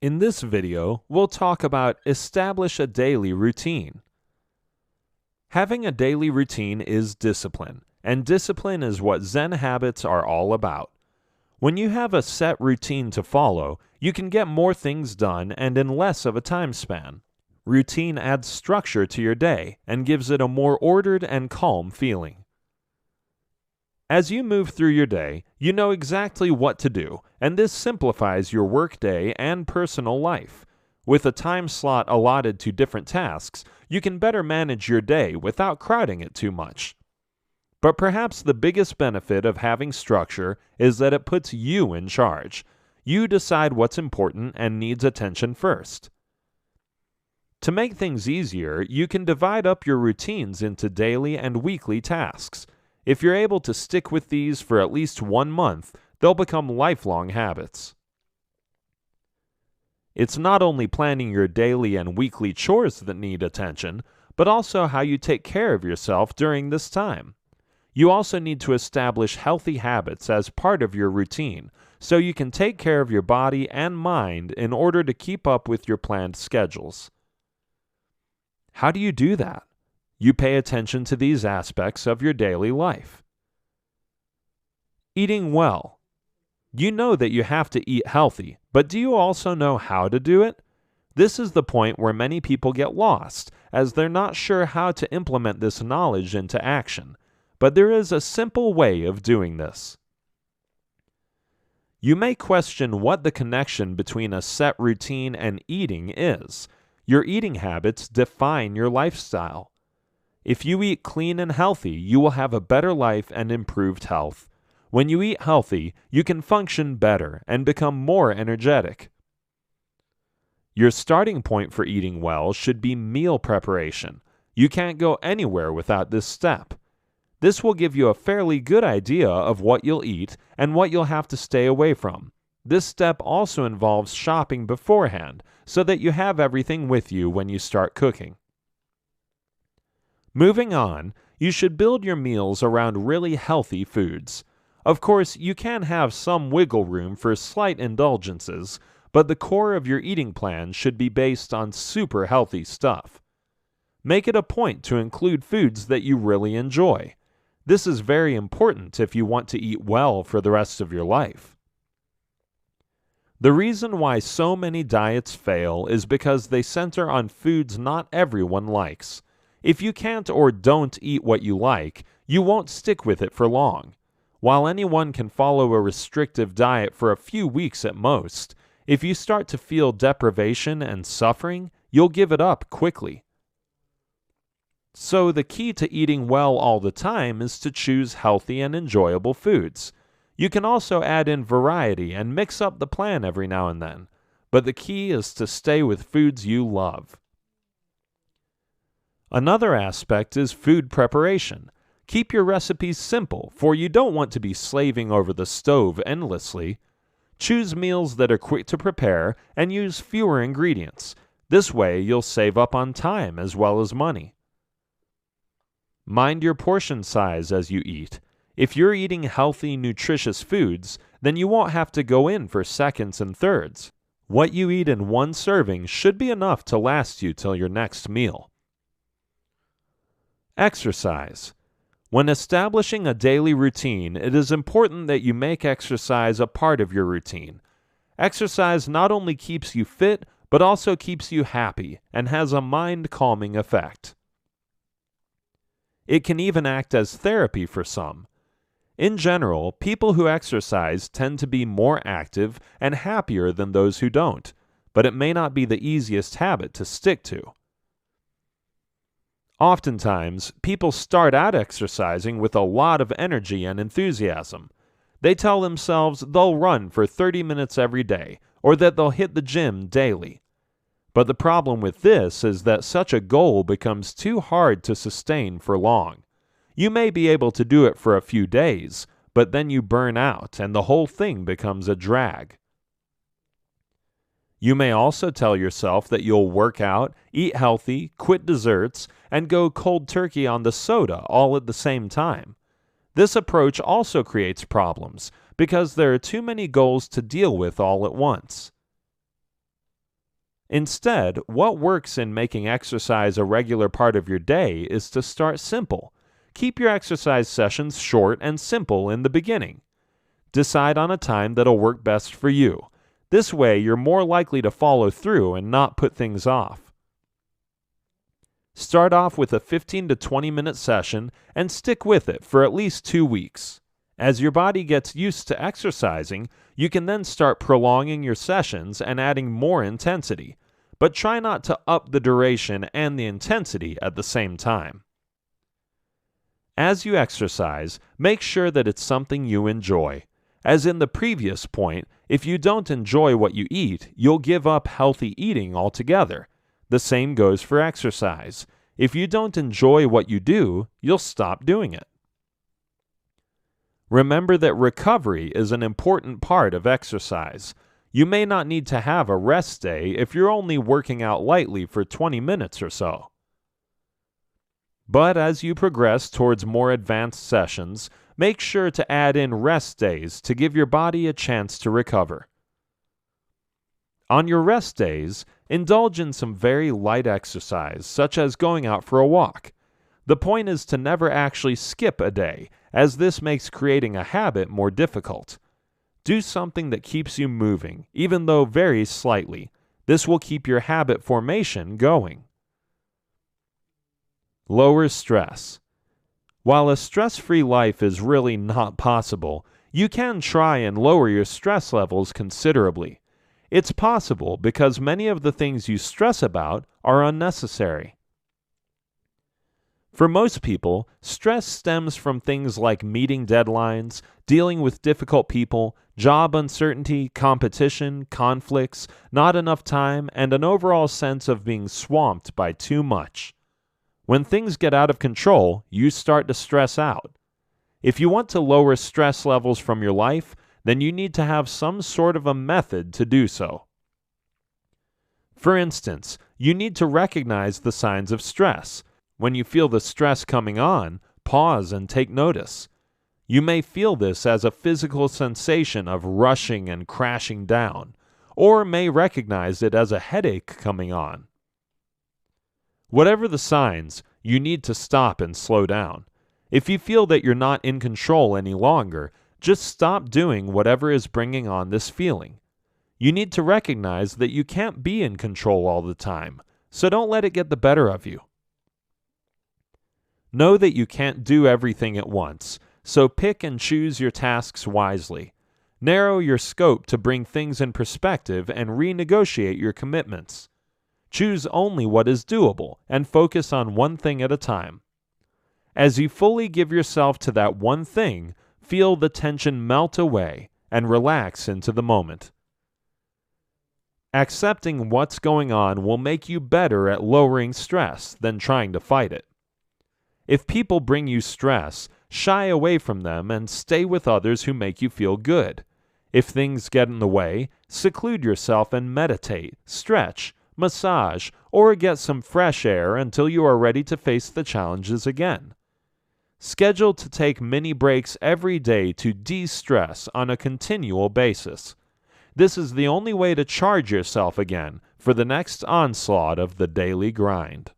In this video, we'll talk about establish a daily routine. Having a daily routine is discipline, and discipline is what Zen habits are all about. When you have a set routine to follow, you can get more things done and in less of a time span. Routine adds structure to your day and gives it a more ordered and calm feeling. As you move through your day, you know exactly what to do, and this simplifies your workday and personal life. With a time slot allotted to different tasks, you can better manage your day without crowding it too much. But perhaps the biggest benefit of having structure is that it puts you in charge. You decide what's important and needs attention first. To make things easier, you can divide up your routines into daily and weekly tasks. If you're able to stick with these for at least 1 month, they'll become lifelong habits. It's not only planning your daily and weekly chores that need attention, but also how you take care of yourself during this time. You also need to establish healthy habits as part of your routine, so you can take care of your body and mind in order to keep up with your planned schedules. How do you do that? You pay attention to these aspects of your daily life. Eating well. You know that you have to eat healthy, but do you also know how to do it? This is the point where many people get lost, as they're not sure how to implement this knowledge into action. But there is a simple way of doing this. You may question what the connection between a set routine and eating is. Your eating habits define your lifestyle. If you eat clean and healthy, you will have a better life and improved health. When you eat healthy, you can function better and become more energetic. Your starting point for eating well should be meal preparation. You can't go anywhere without this step. This will give you a fairly good idea of what you'll eat and what you'll have to stay away from. This step also involves shopping beforehand so that you have everything with you when you start cooking. Moving on, you should build your meals around really healthy foods. Of course, you can have some wiggle room for slight indulgences, but the core of your eating plan should be based on super healthy stuff. Make it a point to include foods that you really enjoy. This is very important if you want to eat well for the rest of your life. The reason why so many diets fail is because they center on foods not everyone likes. If you can't or don't eat what you like, you won't stick with it for long. While anyone can follow a restrictive diet for a few weeks at most, if you start to feel deprivation and suffering, you'll give it up quickly. So the key to eating well all the time is to choose healthy and enjoyable foods. You can also add in variety and mix up the plan every now and then, but the key is to stay with foods you love. Another aspect is food preparation. Keep your recipes simple, for you don't want to be slaving over the stove endlessly. Choose meals that are quick to prepare and use fewer ingredients. This way you'll save up on time as well as money. Mind your portion size as you eat. If you're eating healthy, nutritious foods, then you won't have to go in for seconds and thirds. What you eat in one serving should be enough to last you till your next meal. Exercise. When establishing a daily routine, it is important that you make exercise a part of your routine. Exercise not only keeps you fit, but also keeps you happy and has a mind-calming effect. It can even act as therapy for some. In general, people who exercise tend to be more active and happier than those who don't, but it may not be the easiest habit to stick to. Oftentimes, people start out exercising with a lot of energy and enthusiasm. They tell themselves they'll run for 30 minutes every day, or that they'll hit the gym daily. But the problem with this is that such a goal becomes too hard to sustain for long. You may be able to do it for a few days, but then you burn out and the whole thing becomes a drag. You may also tell yourself that you'll work out, eat healthy, quit desserts, and go cold turkey on the soda all at the same time. This approach also creates problems because there are too many goals to deal with all at once. Instead, what works in making exercise a regular part of your day is to start simple. Keep your exercise sessions short and simple in the beginning. Decide on a time that'll work best for you. This way, you're more likely to follow through and not put things off. Start off with a 15 to 20 minute session and stick with it for at least 2 weeks. As your body gets used to exercising, you can then start prolonging your sessions and adding more intensity, but try not to up the duration and the intensity at the same time. As you exercise, make sure that it's something you enjoy. As in the previous point, if you don't enjoy what you eat, you'll give up healthy eating altogether. The same goes for exercise. If you don't enjoy what you do, you'll stop doing it. Remember that recovery is an important part of exercise. You may not need to have a rest day if you're only working out lightly for 20 minutes or so. But as you progress towards more advanced sessions, make sure to add in rest days to give your body a chance to recover. On your rest days, indulge in some very light exercise, such as going out for a walk. The point is to never actually skip a day, as this makes creating a habit more difficult. Do something that keeps you moving, even though very slightly. This will keep your habit formation going. Lower stress. While a stress-free life is really not possible, you can try and lower your stress levels considerably. It's possible because many of the things you stress about are unnecessary. For most people, stress stems from things like meeting deadlines, dealing with difficult people, job uncertainty, competition, conflicts, not enough time, and an overall sense of being swamped by too much. When things get out of control, you start to stress out. If you want to lower stress levels from your life, then you need to have some sort of a method to do so. For instance, you need to recognize the signs of stress. When you feel the stress coming on, pause and take notice. You may feel this as a physical sensation of rushing and crashing down, or may recognize it as a headache coming on. Whatever the signs, you need to stop and slow down. If you feel that you're not in control any longer, just stop doing whatever is bringing on this feeling. You need to recognize that you can't be in control all the time, so don't let it get the better of you. Know that you can't do everything at once, so pick and choose your tasks wisely. Narrow your scope to bring things in perspective and renegotiate your commitments. Choose only what is doable and focus on one thing at a time. As you fully give yourself to that one thing, feel the tension melt away and relax into the moment. Accepting what's going on will make you better at lowering stress than trying to fight it. If people bring you stress, shy away from them and stay with others who make you feel good. If things get in the way, seclude yourself and meditate, stretch, massage, or get some fresh air until you are ready to face the challenges again. Schedule to take mini breaks every day to de-stress on a continual basis. This is the only way to charge yourself again for the next onslaught of the daily grind.